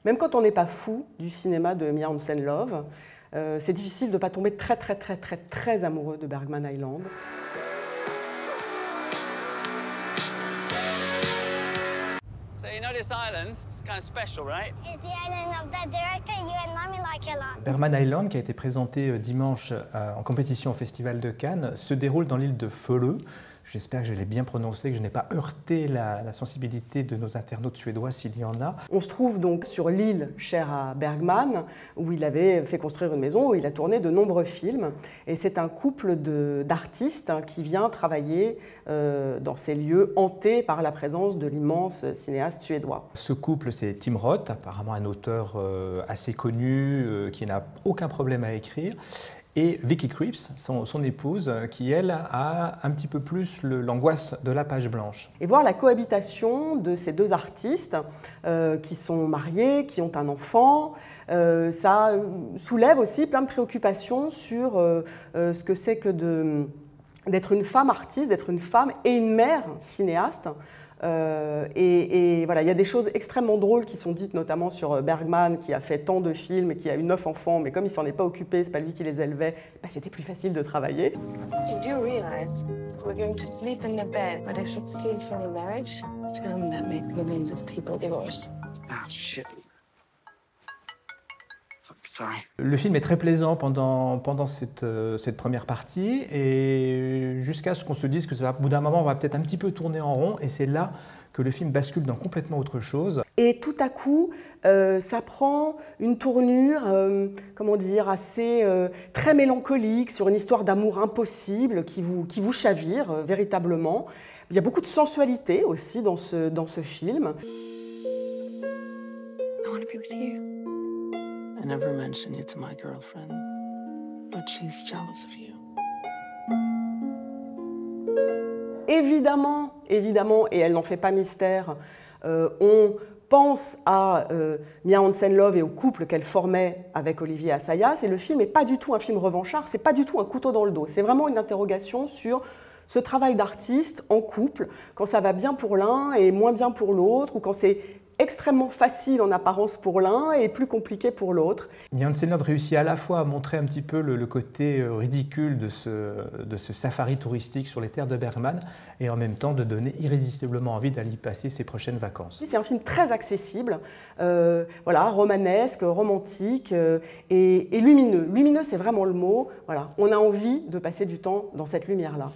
Même quand on n'est pas fou du cinéma de Mia Hansen-Løve, c'est difficile de ne pas tomber très amoureux de Bergman Island. So you know this island? It's kind of special, right? It's the island of the director you and mommy like a lot. Bergman Island, qui a été présenté dimanche en compétition au Festival de Cannes, se déroule dans l'île de Fårö. J'espère que je l'ai bien prononcé, que je n'ai pas heurté la sensibilité de nos internautes suédois s'il y en a. On se trouve donc sur l'île chère à Bergman, où il avait fait construire une maison, où il a tourné de nombreux films. Et c'est un couple d'artistes qui vient travailler dans ces lieux hantés par la présence de l'immense cinéaste suédois. Ce couple, c'est Tim Roth, apparemment un auteur assez connu, qui n'a aucun problème à écrire. Et Vicky Krieps, son épouse, qui elle a un petit peu plus l'angoisse de la page blanche. Et voir la cohabitation de ces deux artistes qui sont mariés, qui ont un enfant, ça soulève aussi plein de préoccupations sur ce que c'est que d'être une femme artiste, d'être une femme et une mère cinéaste. Et voilà, il y a des choses extrêmement drôles qui sont dites, notamment sur Bergman, qui a fait tant de films et qui a eu 9 enfants, mais comme il s'en est pas occupé, c'est pas lui qui les élevait, bah, c'était plus facile de travailler. You do realize we're going to sleep in the bed, but if it sees from a marriage film that make millions of people divorce. Ah, shit. Sorry. Le film est très plaisant pendant cette première partie et jusqu'à ce qu'on se dise que ça, au bout d'un moment, on va peut-être un petit peu tourner en rond et c'est là que le film bascule dans complètement autre chose. Et tout à coup, ça prend une tournure, comment dire, assez très mélancolique sur une histoire d'amour impossible qui vous chavire véritablement. Il y a beaucoup de sensualité aussi dans ce film. I want to be with you. I never mentioned you to my girlfriend, but she's jealous of you. Évidemment, et elle n'en fait pas mystère, on pense à Mia Hansen-Løve et au couple qu'elle formait avec Olivier Assayas, et le film n'est pas du tout un film revanchard, c'est pas du tout un couteau dans le dos, c'est vraiment une interrogation sur ce travail d'artiste en couple, quand ça va bien pour l'un et moins bien pour l'autre, ou quand c'est extrêmement facile en apparence pour l'un et plus compliqué pour l'autre. Mia Hansen-Løve réussit à la fois à montrer un petit peu le côté ridicule de ce safari touristique sur les terres de Bergman et en même temps de donner irrésistiblement envie d'aller y passer ses prochaines vacances. C'est un film très accessible, voilà, romanesque, romantique et lumineux. Lumineux, c'est vraiment le mot. Voilà, on a envie de passer du temps dans cette lumière-là.